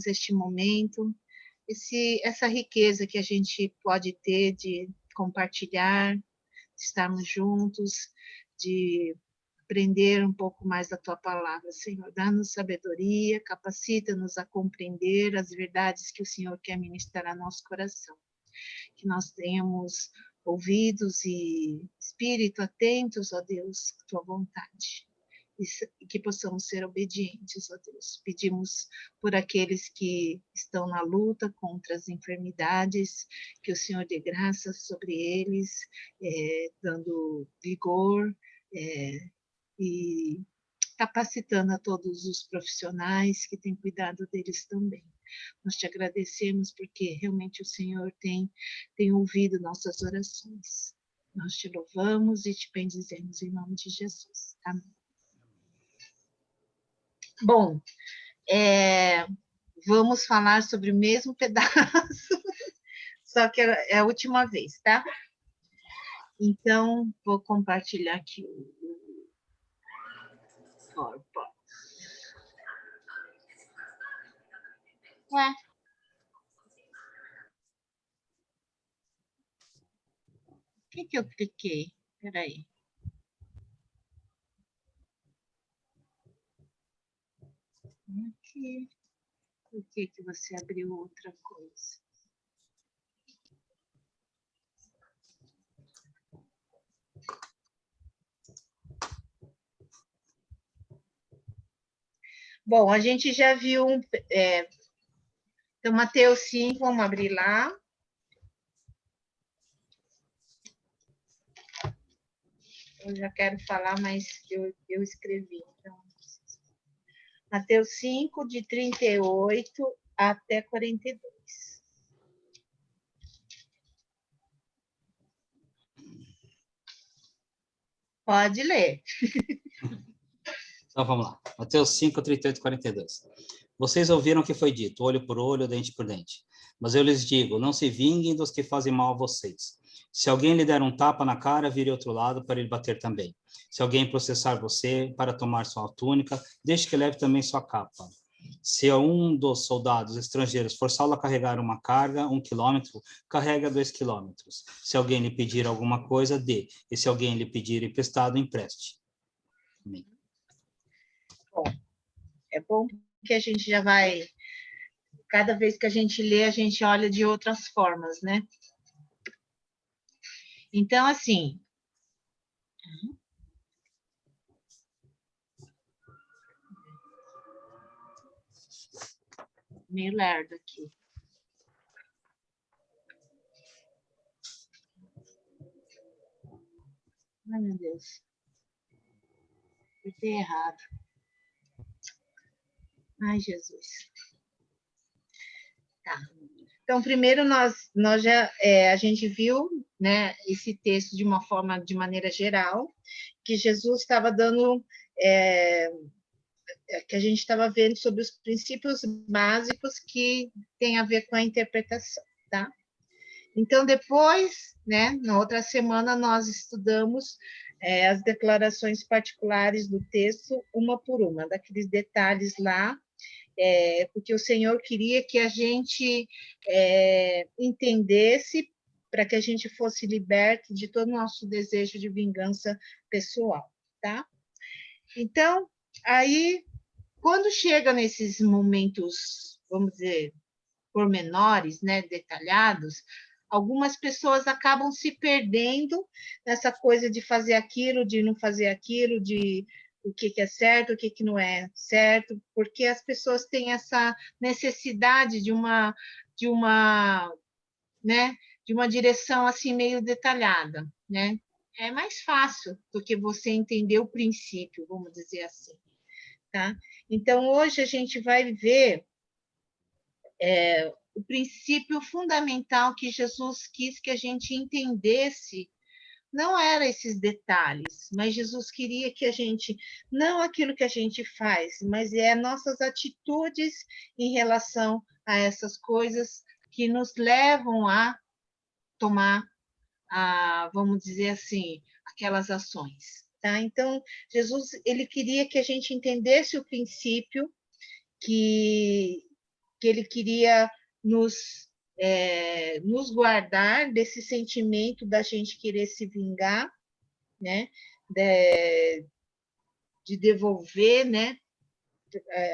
este momento, essa riqueza que a gente pode ter de compartilhar, de estarmos juntos, de aprender um pouco mais da Tua palavra, Senhor. Dá-nos sabedoria, capacita-nos a compreender as verdades que o Senhor quer ministrar ao nosso coração. Que nós tenhamos ouvidos e espírito atentos, ó Deus, à Tua vontade. E que possamos ser obedientes, ó Deus. Pedimos por aqueles que estão na luta contra as enfermidades, que o Senhor dê graça sobre eles, dando vigor e capacitando a todos os profissionais que têm cuidado deles também. Nós te agradecemos porque realmente o Senhor tem ouvido nossas orações. Nós te louvamos e te bendizemos em nome de Jesus. Amém. Bom, vamos falar sobre o mesmo pedaço, só que é a última vez, tá? Então, vou compartilhar aqui o PowerPoint. Ué? O que eu cliquei? Espera aí. Aqui. Por que você abriu outra coisa? Bom, a gente já viu então, Mateus 5, vamos abrir lá. Eu já quero falar, mas eu escrevi. Então, Mateus 5, de 38 até 42. Pode ler. Então, vamos lá. Mateus 5, 38 e 42. Vocês ouviram o que foi dito, olho por olho, dente por dente. Mas eu lhes digo, não se vinguem dos que fazem mal a vocês. Se alguém lhe der um tapa na cara, vire outro lado para ele bater também. Se alguém processar você para tomar sua túnica, deixe que leve também sua capa. Se um dos soldados estrangeiros forçá-lo a carregar uma carga, 1 quilômetro, carrega 2 quilômetros. Se alguém lhe pedir alguma coisa, dê. E se alguém lhe pedir emprestado, empreste. Amém. Bom, é bom que a gente já vai... Cada vez que a gente lê, a gente olha de outras formas, né? Então, assim... Meio lerdo aqui. Ai, meu Deus. Apertei errado. Ai, Jesus. Tá. Então, primeiro nós já a gente viu, né, esse texto de maneira geral, que Jesus estava dando, que a gente estava vendo sobre os princípios básicos que tem a ver com a interpretação, tá? Então, depois, né, na outra semana, nós estudamos as declarações particulares do texto, uma por uma, daqueles detalhes lá, porque o Senhor queria que a gente entendesse para que a gente fosse liberto de todo o nosso desejo de vingança pessoal, tá? Então, aí, quando chega nesses momentos, vamos dizer, pormenores, né, detalhados, algumas pessoas acabam se perdendo nessa coisa de fazer aquilo, de não fazer aquilo, de o que é certo, o que não é certo, porque as pessoas têm essa necessidade de uma, né, de uma direção assim meio detalhada, né? É mais fácil do que você entender o princípio, vamos dizer assim, tá? Então, hoje a gente vai ver o princípio fundamental que Jesus quis que a gente entendesse. Não era esses detalhes, mas Jesus queria que a gente, não aquilo que a gente faz, mas nossas atitudes em relação a essas coisas que nos levam a tomar, vamos dizer assim, aquelas ações. Tá? Então, Jesus, ele queria que a gente entendesse o princípio que que ele queria nos guardar desse sentimento da gente querer se vingar, né? De devolver, né?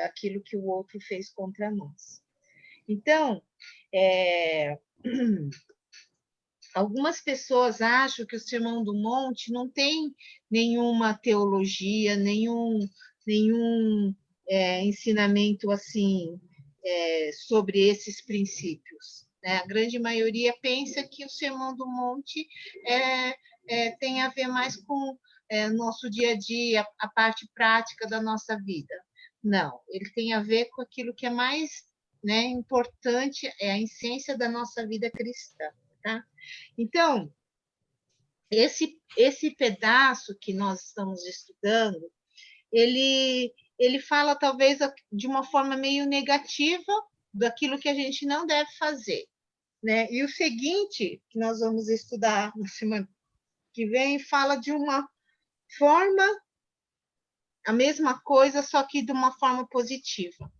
Aquilo que o outro fez contra nós. Então, algumas pessoas acham que o Sermão do Monte não tem nenhuma teologia, nenhum ensinamento assim sobre esses princípios, né? A grande maioria pensa que o Sermão do Monte tem a ver mais com nosso dia a dia, a parte prática da nossa vida. Não, ele tem a ver com aquilo que é mais, né, importante, é a essência da nossa vida cristã, tá? Então, esse pedaço que nós estamos estudando, ele fala talvez de uma forma meio negativa daquilo que a gente não deve fazer, né? E o seguinte, que nós vamos estudar na semana que vem, fala de uma forma, a mesma coisa, só que de uma forma positiva,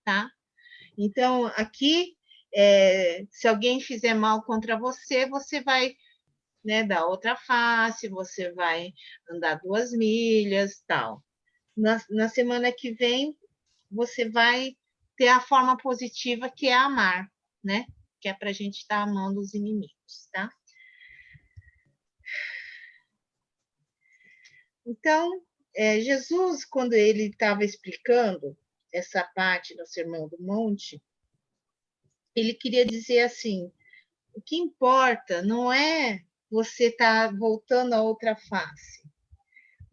tá? Então, aqui, se alguém fizer mal contra você, você vai, né, dar outra face, você vai andar 2 milhas, tal. Na semana que vem, você vai ter a forma positiva, que é amar, né? Que é para a gente estar amando os inimigos, tá? Então, Jesus, quando ele estava explicando essa parte do Sermão do Monte, ele queria dizer assim: o que importa não é você estar voltando a outra face,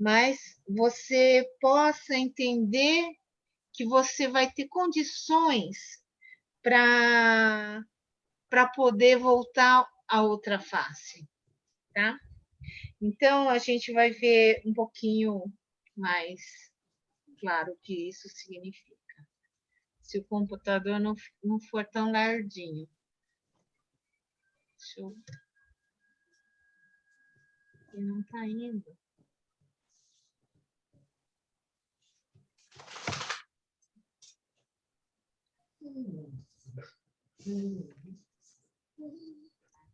mas você possa entender que você vai ter condições para poder voltar à outra face, tá? Então, a gente vai ver um pouquinho mais claro o que isso significa. Se o computador não for tão lardinho. Deixa eu... Ele não está indo.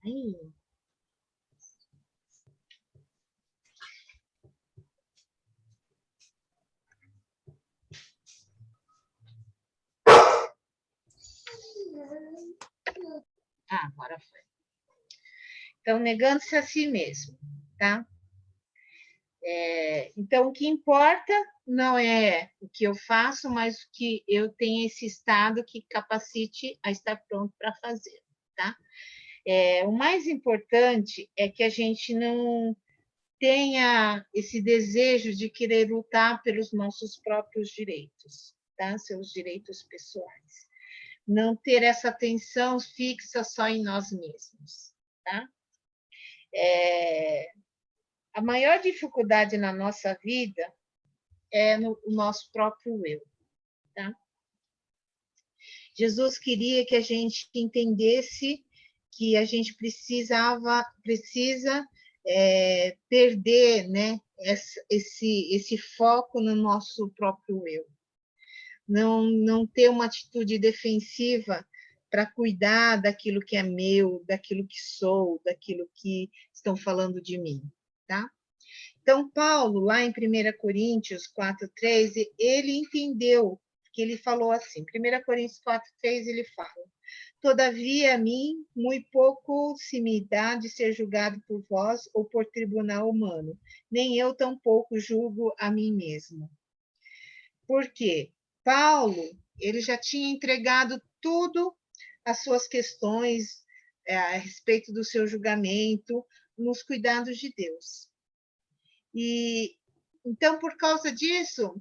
Aí. Agora foi. Então, negando-se a si mesmo, tá? Então, o que importa não é o que eu faço, mas o que eu tenho esse estado que capacite a estar pronto para fazer, tá? O mais importante é que a gente não tenha esse desejo de querer lutar pelos nossos próprios direitos, tá? Seus direitos pessoais. Não ter essa atenção fixa só em nós mesmos, tá? A maior dificuldade na nossa vida é no nosso próprio eu, tá? Jesus queria que a gente entendesse que a gente precisa perder, né, esse foco no nosso próprio eu. Não ter uma atitude defensiva para cuidar daquilo que é meu, daquilo que sou, daquilo que estão falando de mim, tá? Então, Paulo, lá em 1 Coríntios 4:3, ele entendeu que ele falou assim, 1 Coríntios 4:3, ele fala: todavia a mim, muito pouco se me dá de ser julgado por vós ou por tribunal humano, nem eu tampouco julgo a mim mesmo. Por quê? Paulo, ele já tinha entregado tudo as suas questões a respeito do seu julgamento nos cuidados de Deus. E então, por causa disso,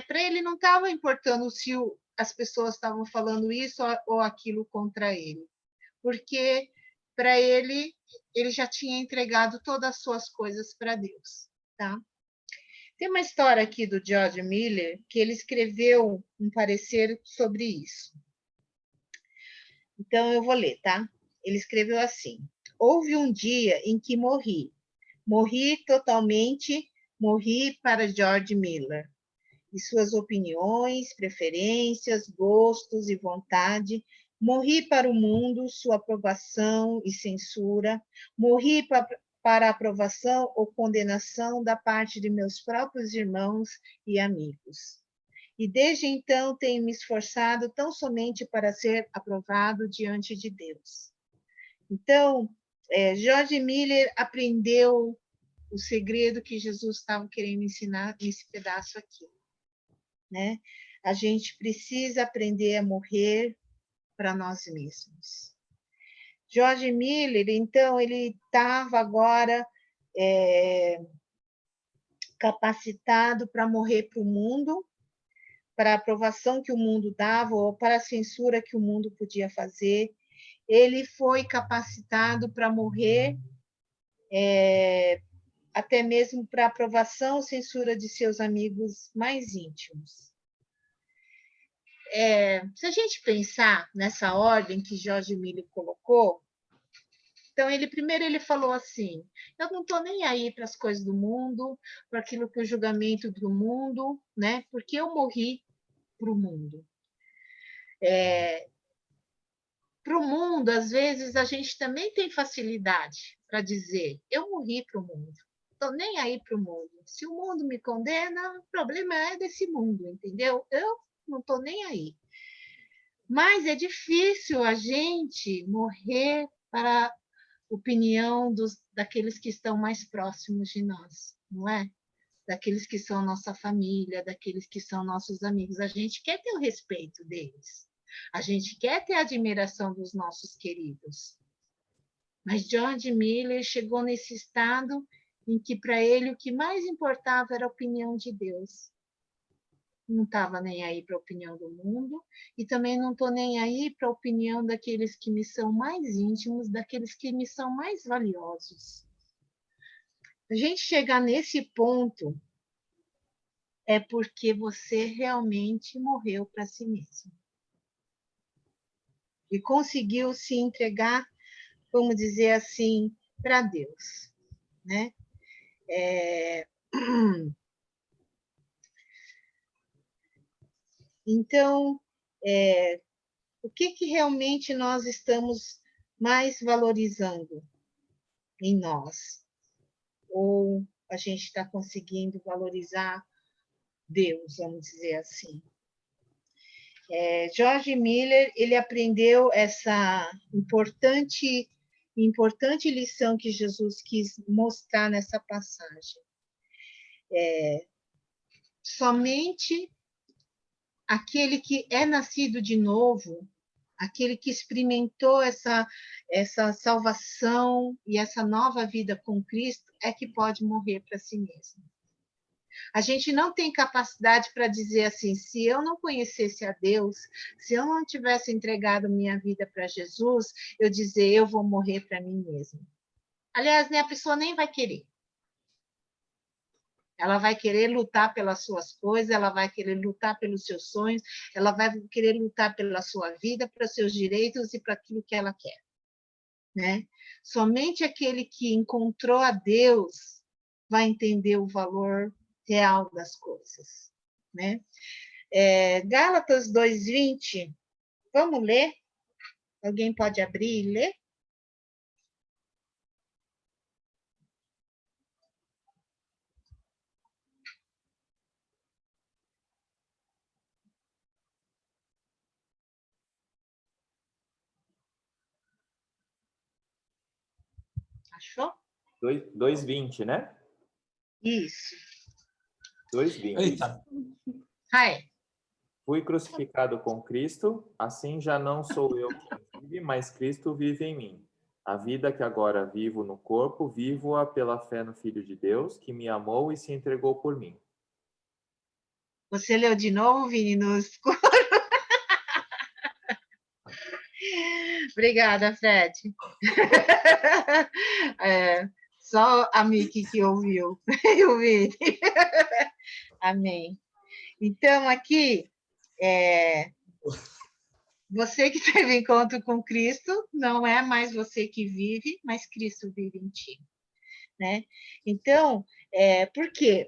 para ele não estava importando se as pessoas estavam falando isso ou aquilo contra ele, porque para ele já tinha entregado todas as suas coisas para Deus, tá? Tem uma história aqui do George Miller que ele escreveu um parecer sobre isso. Então eu vou ler, tá? Ele escreveu assim: houve um dia em que morri totalmente, morri para George Miller. e suas opiniões, preferências, gostos e vontade. Morri para o mundo, sua aprovação e censura. Morri para a aprovação ou condenação da parte de meus próprios irmãos e amigos. E desde então tenho me esforçado tão somente para ser aprovado diante de Deus. Então, George Miller aprendeu o segredo que Jesus estava querendo ensinar nesse pedaço aqui, né? A gente precisa aprender a morrer para nós mesmos. George Miller, então, ele estava agora capacitado para morrer para o mundo, para a aprovação que o mundo dava ou para a censura que o mundo podia fazer. Ele foi capacitado para morrer até mesmo para a aprovação ou censura de seus amigos mais íntimos. Se a gente pensar nessa ordem que George Miller colocou, então primeiro ele falou assim: eu não estou nem aí para as coisas do mundo, para aquilo que é o julgamento do mundo, né? Porque eu morri para o mundo. Para o mundo, às vezes, a gente também tem facilidade para dizer: eu morri para o mundo, estou nem aí para o mundo. Se o mundo me condena, o problema é desse mundo, entendeu? Eu não estou nem aí. Mas é difícil a gente morrer para a opinião daqueles que estão mais próximos de nós, não é? Daqueles que são nossa família, daqueles que são nossos amigos. A gente quer ter o respeito deles. A gente quer ter a admiração dos nossos queridos. Mas George Miller chegou nesse estado em que, para ele, o que mais importava era a opinião de Deus. Não estava nem aí para a opinião do mundo e também não estou nem aí para a opinião daqueles que me são mais íntimos, daqueles que me são mais valiosos. A gente chegar nesse ponto é porque você realmente morreu para si mesmo. E conseguiu se entregar, vamos dizer assim, para Deus, né? Então, o que realmente nós estamos mais valorizando em nós? Ou a gente está conseguindo valorizar Deus, vamos dizer assim? George Miller, ele aprendeu essa importante lição que Jesus quis mostrar nessa passagem. Somente aquele que é nascido de novo, aquele que experimentou essa salvação e essa nova vida com Cristo, é que pode morrer para si mesmo. A gente não tem capacidade para dizer assim: se eu não conhecesse a Deus, se eu não tivesse entregado minha vida para Jesus, eu dizer: eu vou morrer para mim mesmo. Aliás, a pessoa nem vai querer. Ela vai querer lutar pelas suas coisas, ela vai querer lutar pelos seus sonhos, ela vai querer lutar pela sua vida, para os seus direitos e para aquilo que ela quer, né? Somente aquele que encontrou a Deus vai entender o valor real das coisas, né? Gálatas 2:20, vamos ler? Alguém pode abrir e ler? Achou? 2:20, né? Isso. 2:20. Eita. Hi. Fui crucificado com Cristo, assim já não sou eu quem vive, mas Cristo vive em mim. A vida que agora vivo no corpo, vivo-a pela fé no Filho de Deus, que me amou e se entregou por mim. Você leu de novo, Vini, no escuro? Obrigada, Fred. Só a Miki que ouviu. Eu vi. Amém. Então, aqui, você que teve encontro com Cristo, não é mais você que vive, mas Cristo vive em ti, né? Então, por quê?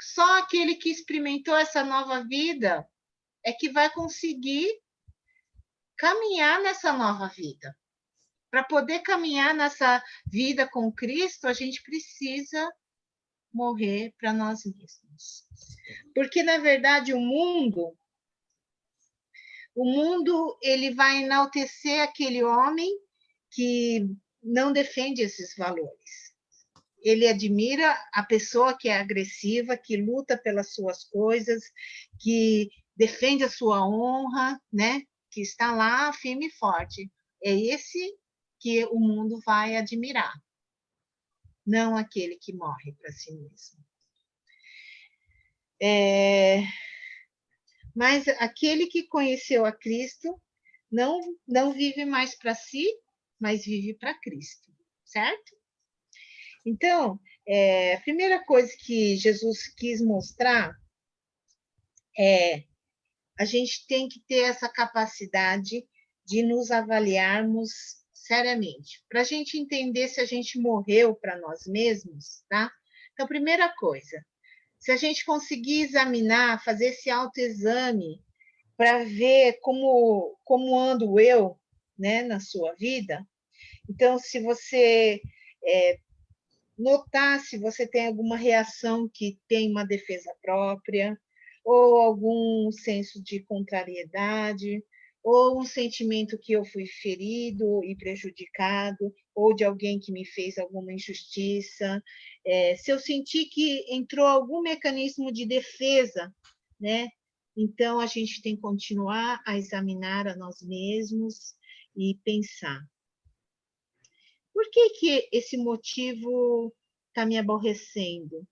só aquele que experimentou essa nova vida é que vai conseguir caminhar nessa nova vida. Para poder caminhar nessa vida com Cristo, a gente precisa morrer para nós mesmos. Porque, na verdade, o mundo ele vai enaltecer aquele homem que não defende esses valores. Ele admira a pessoa que é agressiva, que luta pelas suas coisas, que defende a sua honra, né? Que está lá firme e forte. É esse que o mundo vai admirar, não aquele que morre para si mesmo. Mas aquele que conheceu a Cristo não vive mais para si, mas vive para Cristo, certo? Então, a primeira coisa que Jesus quis mostrar é a gente tem que ter essa capacidade de nos avaliarmos seriamente, para a gente entender se a gente morreu para nós mesmos, tá? Então, primeira coisa, se a gente conseguir examinar, fazer esse autoexame para ver como ando eu, né, na sua vida. Então, se você notar se você tem alguma reação que tem uma defesa própria, ou algum senso de contrariedade, ou um sentimento que eu fui ferido e prejudicado, ou de alguém que me fez alguma injustiça. Se eu sentir que entrou algum mecanismo de defesa, né? Então, a gente tem que continuar a examinar a nós mesmos e pensar: por que esse motivo está me aborrecendo?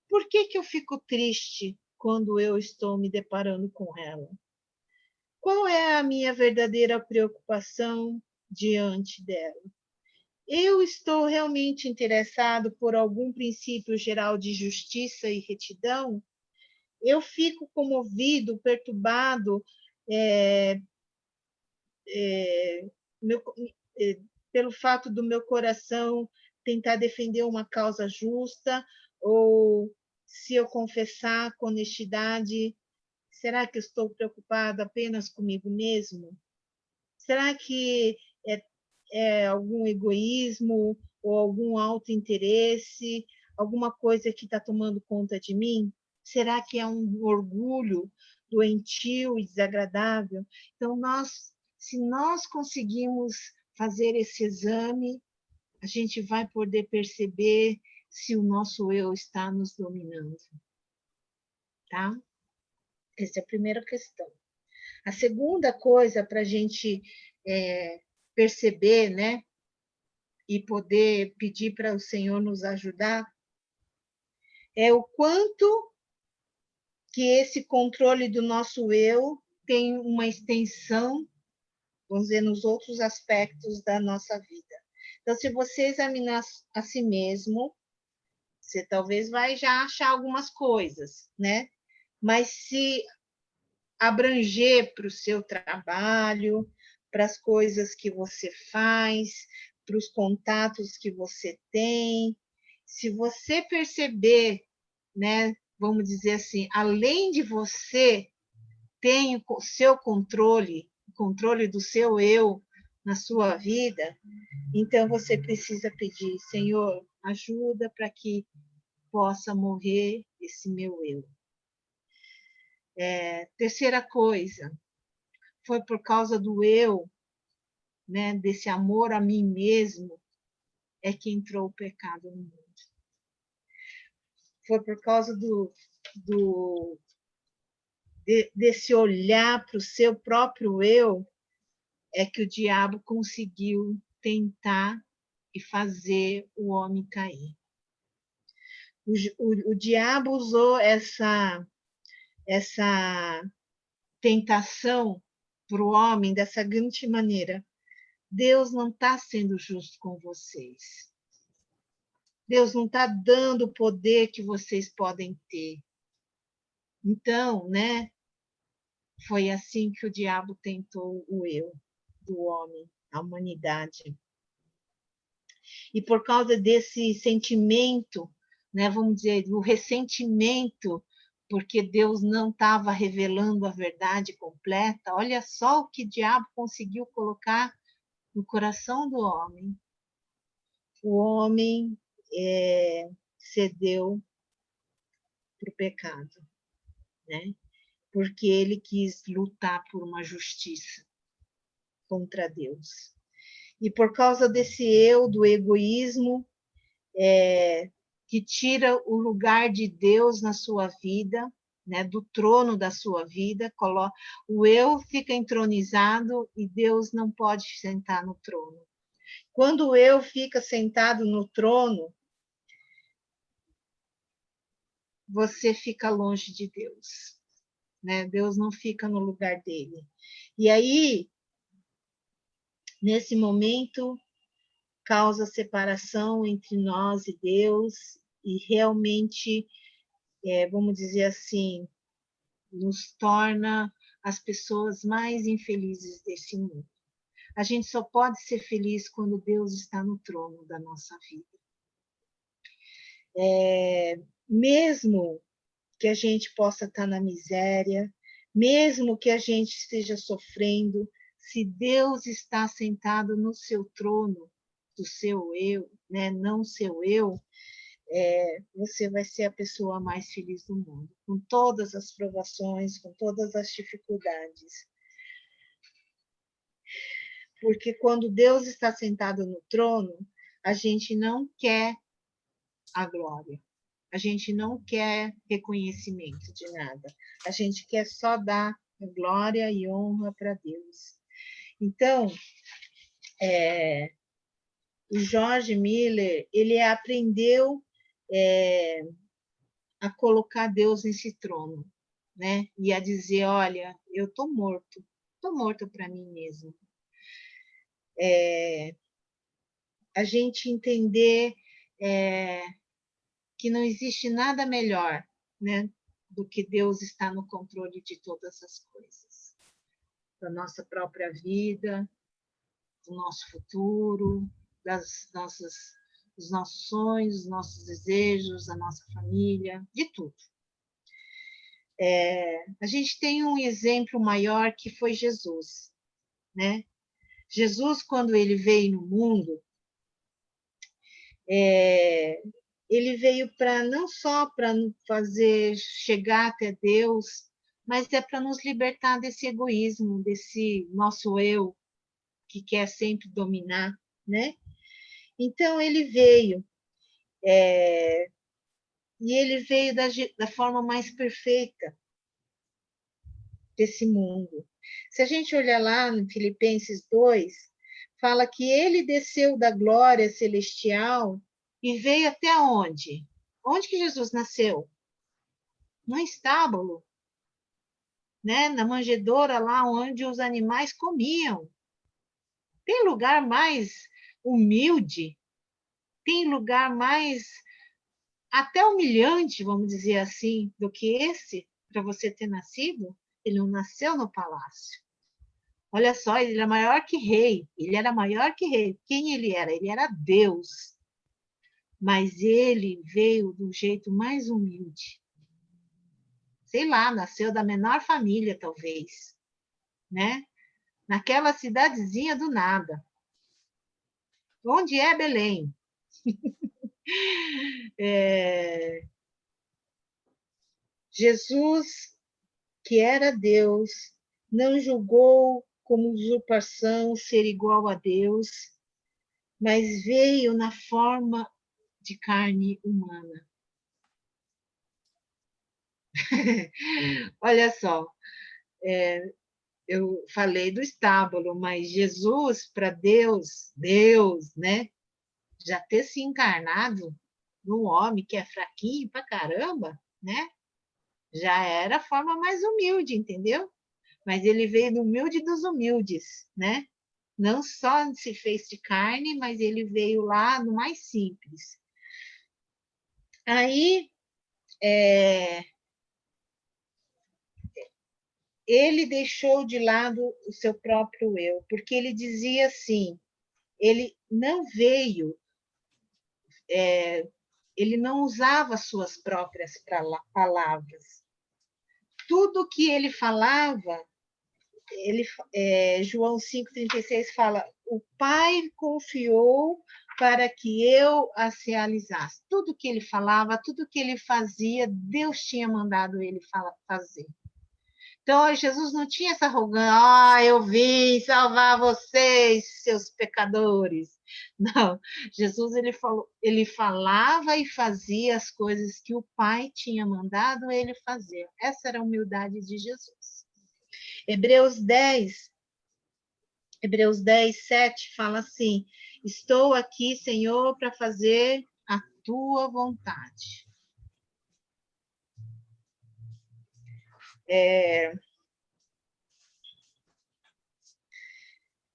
Por que eu fico triste quando eu estou me deparando com ela? Qual é a minha verdadeira preocupação diante dela? Eu estou realmente interessado por algum princípio geral de justiça e retidão? Eu fico comovido, perturbado, meu, pelo fato do meu coração tentar defender uma causa justa, ou se eu confessar com honestidade, será que eu estou preocupada apenas comigo mesmo? Será que é algum egoísmo ou algum autointeresse, alguma coisa que está tomando conta de mim? Será que é um orgulho doentio e desagradável? Então, se nós conseguimos fazer esse exame, a gente vai poder perceber se o nosso eu está nos dominando, tá? Essa é a primeira questão. A segunda coisa para a gente perceber, né, e poder pedir para o Senhor nos ajudar, é o quanto que esse controle do nosso eu tem uma extensão, vamos dizer, nos outros aspectos da nossa vida. Então, se você examinar a si mesmo, você talvez vai já achar algumas coisas, né? Mas se abranger para o seu trabalho, para as coisas que você faz, para os contatos que você tem, se você perceber, né, vamos dizer assim, além de você tem o seu controle, o controle do seu eu na sua vida, então você precisa pedir: Senhor, ajuda para que possa morrer esse meu eu. Terceira coisa, foi por causa do eu, né, desse amor a mim mesmo, é que entrou o pecado no mundo. Foi por causa desse olhar para o seu próprio eu, é que o diabo conseguiu tentar e fazer o homem cair. O diabo usou essa tentação para o homem dessa grande maneira: Deus não está sendo justo com vocês. Deus não está dando o poder que vocês podem ter. Então, né, foi assim que o diabo tentou o eu do homem, a humanidade. E por causa desse sentimento, né, vamos dizer, do ressentimento, porque Deus não estava revelando a verdade completa. Olha só o que o diabo conseguiu colocar no coração do homem. O homem cedeu para o pecado, né? Porque ele quis lutar por uma justiça contra Deus. E por causa desse eu, do egoísmo, que tira o lugar de Deus na sua vida, né, do trono da sua vida, o eu fica entronizado e Deus não pode sentar no trono. Quando o eu fica sentado no trono, você fica longe de Deus, né? Deus não fica no lugar dele. E aí, nesse momento, causa separação entre nós e Deus e realmente, vamos dizer assim, nos torna as pessoas mais infelizes desse mundo. A gente só pode ser feliz quando Deus está no trono da nossa vida. Mesmo que a gente possa estar na miséria, mesmo que a gente esteja sofrendo, se Deus está sentado no seu trono, do seu eu, né, não seu eu, você vai ser a pessoa mais feliz do mundo, com todas as provações, com todas as dificuldades. Porque quando Deus está sentado no trono, a gente não quer a glória, a gente não quer reconhecimento de nada, a gente quer só dar glória e honra para Deus. Então, o George Miller, ele aprendeu a colocar Deus nesse trono, né? E a dizer, olha, eu estou morto para mim mesmo. A gente entender que não existe nada melhor, né, do que Deus estar no controle de todas as coisas, da nossa própria vida, do nosso futuro, dos nossos sonhos, dos nossos desejos, da nossa família, de tudo. A gente tem um exemplo maior que foi Jesus, né? Jesus, quando ele veio no mundo, ele veio para não só para fazer chegar até Deus, mas para nos libertar desse egoísmo, desse nosso eu que quer sempre dominar, né? Então ele veio e ele veio da forma mais perfeita desse mundo. Se a gente olhar lá no Filipenses 2, fala que ele desceu da glória celestial e veio até onde? Onde que Jesus nasceu? No estábulo, né? Na manjedoura lá onde os animais comiam. Tem lugar mais humilde? Tem lugar mais até humilhante, vamos dizer assim, do que esse para você ter nascido? Ele não nasceu no palácio. Olha só, ele era maior que rei. Ele era maior que rei. Quem ele era? Ele era Deus. Mas ele veio do jeito mais humilde. Sei lá, nasceu da menor família, talvez, né? Naquela cidadezinha do nada. Onde é Belém? Jesus, que era Deus, não julgou como usurpação ser igual a Deus, mas veio na forma de carne humana. Olha só, eu falei do estábulo, mas Jesus, para Deus, né? Já ter se encarnado num homem que é fraquinho pra caramba, né? Já era a forma mais humilde, entendeu? Mas ele veio do humilde dos humildes, né? Não só se fez de carne, mas ele veio lá no mais simples. Aí, ele deixou de lado o seu próprio eu, porque ele dizia assim, ele não veio ele não usava suas próprias palavras. Tudo que ele falava, João 5,36 fala, o Pai confiou para que eu as realizasse. Tudo que ele falava, tudo que ele fazia, Deus tinha mandado ele fazer. Então, Jesus não tinha essa arrogância, eu vim salvar vocês, seus pecadores. Não, Jesus ele falava e fazia as coisas que o Pai tinha mandado ele fazer. Essa era a humildade de Jesus. Hebreus 10, 7 fala assim: estou aqui, Senhor, para fazer a tua vontade.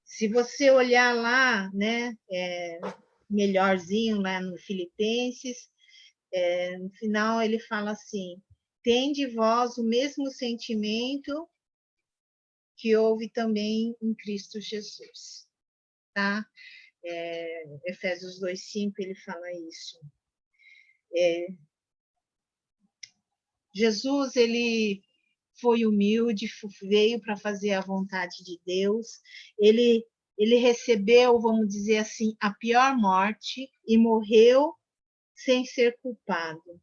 Se você olhar lá, né, melhorzinho lá no Filipenses, no final ele fala assim: tende vós o mesmo sentimento que houve também em Cristo Jesus, tá? Efésios 2:5 ele fala isso. Jesus, ele foi humilde, veio para fazer a vontade de Deus, ele recebeu, vamos dizer assim, a pior morte e morreu sem ser culpado.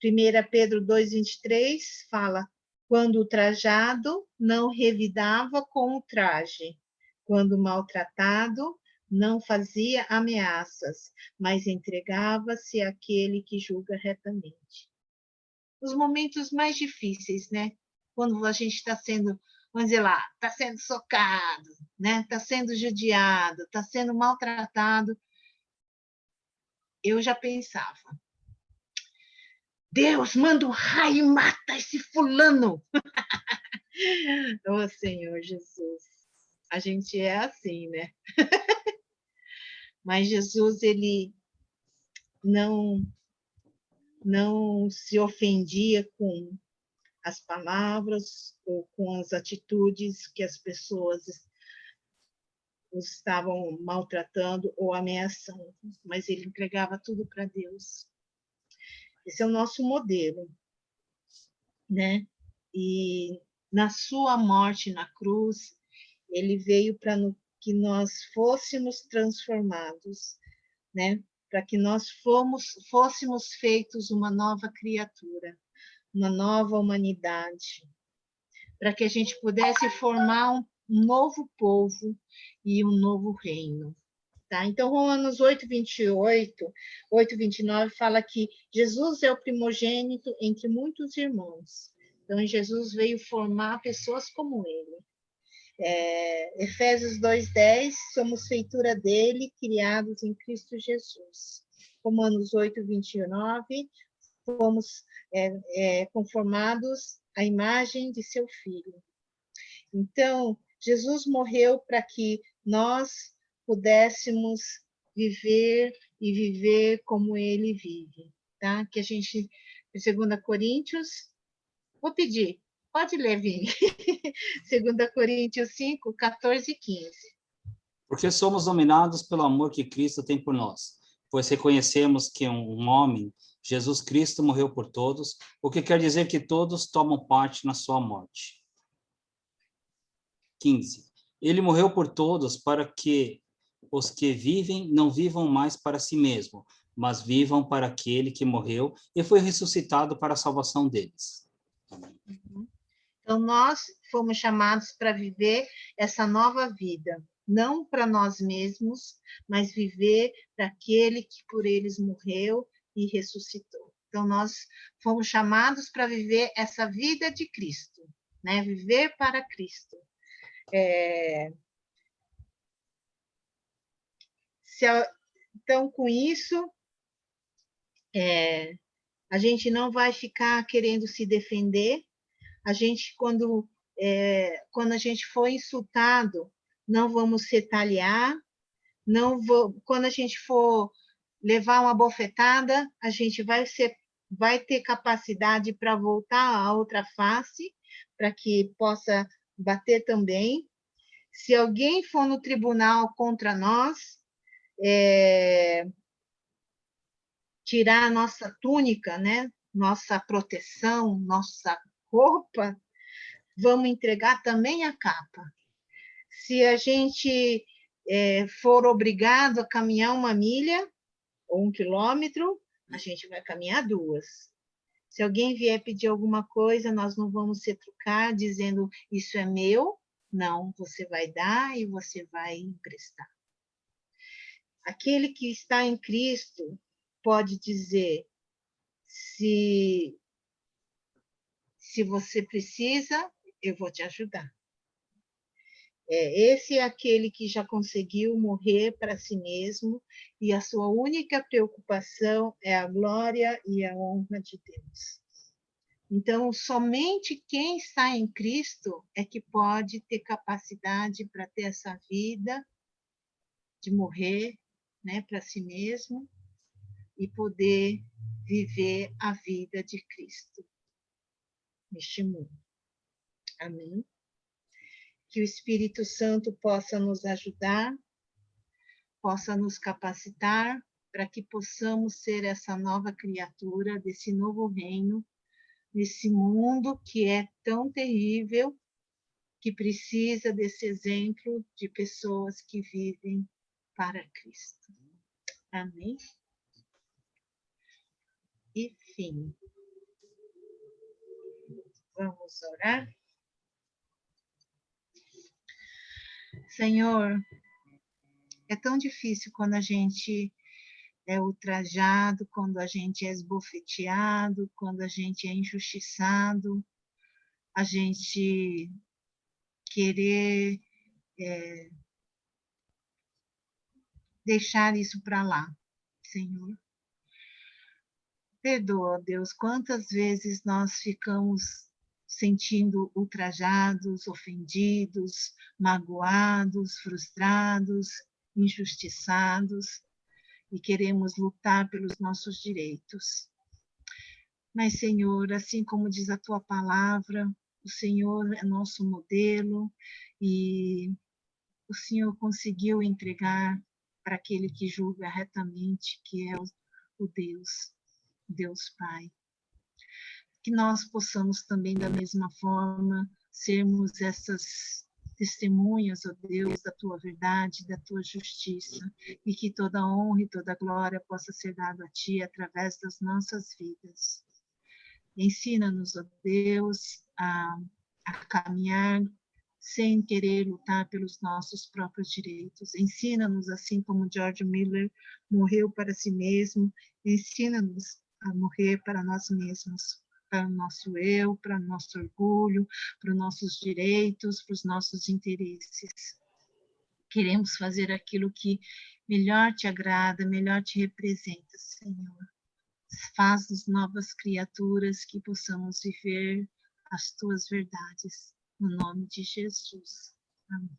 1 Pedro 2,23 fala, quando ultrajado, não revidava com o traje, quando maltratado, não fazia ameaças, mas entregava-se àquele que julga retamente. Os momentos mais difíceis, né? Quando a gente está sendo, vamos dizer lá, está sendo socado, né? Está sendo judiado, está sendo maltratado. Eu já pensava, Deus, manda um raio e mata esse fulano. Oh, Senhor Jesus, a gente é assim, né? Mas Jesus, ele não se ofendia com as palavras ou com as atitudes que as pessoas os estavam maltratando ou ameaçando, mas ele entregava tudo para Deus. Esse é o nosso modelo, né? E na sua morte na cruz, ele veio para que nós fôssemos transformados, né? Para que nós fôssemos feitos uma nova criatura, uma nova humanidade, para que a gente pudesse formar um novo povo e um novo reino. Tá? Então, Romanos 8:28, 8:29 fala que Jesus é o primogênito entre muitos irmãos. Então, Jesus veio formar pessoas como ele. Efésios 2:10, somos feitura dele, criados em Cristo Jesus. Romanos 8:29, fomos conformados à imagem de seu Filho. Então, Jesus morreu para que nós pudéssemos viver e viver como ele vive, tá? Que a gente, em 2 Coríntios, vou pedir, pode ler, Vini. 2 Coríntios 5, 14 e 15. Porque somos dominados pelo amor que Cristo tem por nós, pois reconhecemos que um homem, Jesus Cristo, morreu por todos, o que quer dizer que todos tomam parte na sua morte. 15. Ele morreu por todos para que os que vivem não vivam mais para si mesmo, mas vivam para aquele que morreu e foi ressuscitado para a salvação deles. Então, nós fomos chamados para viver essa nova vida, não para nós mesmos, mas viver para aquele que por eles morreu e ressuscitou. Então, nós fomos chamados para viver essa vida de Cristo, né? Viver para Cristo. Então, com isso, a gente não vai ficar querendo se defender. A gente, quando a gente for insultado, não vamos retaliar. Quando a gente for levar uma bofetada, a gente vai ter capacidade para voltar à outra face, para que possa bater também. Se alguém for no tribunal contra nós, tirar a nossa túnica, né? Nossa proteção, nossa roupa, vamos entregar também a capa. Se a gente for obrigado a caminhar 1 milha ou 1 quilômetro, a gente vai caminhar 2. Se alguém vier pedir alguma coisa, nós não vamos se trucar dizendo isso é meu. Não, você vai dar e você vai emprestar. Aquele que está em Cristo pode dizer, se você precisa, eu vou te ajudar. Esse é aquele que já conseguiu morrer para si mesmo e a sua única preocupação é a glória e a honra de Deus. Então, somente quem está em Cristo é que pode ter capacidade para ter essa vida de morrer, né, para si mesmo e poder viver a vida de Cristo neste mundo. Amém? Que o Espírito Santo possa nos ajudar, possa nos capacitar para que possamos ser essa nova criatura desse novo reino, nesse mundo que é tão terrível, que precisa desse exemplo de pessoas que vivem para Cristo. Amém? E fim. Vamos orar? Senhor, é tão difícil quando a gente é ultrajado, quando a gente é esbofeteado, quando a gente é injustiçado, a gente querer deixar isso para lá, Senhor. Perdoa, Deus, quantas vezes nós ficamos sentindo ultrajados, ofendidos, magoados, frustrados, injustiçados, e queremos lutar pelos nossos direitos. Mas, Senhor, assim como diz a Tua palavra, o Senhor é nosso modelo e o Senhor conseguiu entregar para aquele que julga retamente, que é o Deus Pai. Que nós possamos também, da mesma forma, sermos essas testemunhas, ó Deus, da Tua verdade, da Tua justiça, e que toda honra e toda glória possa ser dada a Ti através das nossas vidas. Ensina-nos, ó Deus, a caminhar sem querer lutar pelos nossos próprios direitos. Ensina-nos, assim como George Miller morreu para si mesmo, ensina-nos a morrer para nós mesmos, para o nosso eu, para o nosso orgulho, para os nossos direitos, para os nossos interesses. Queremos fazer aquilo que melhor te agrada, melhor te representa, Senhor. Faz-nos novas criaturas que possamos viver as tuas verdades. No nome de Jesus. Amém.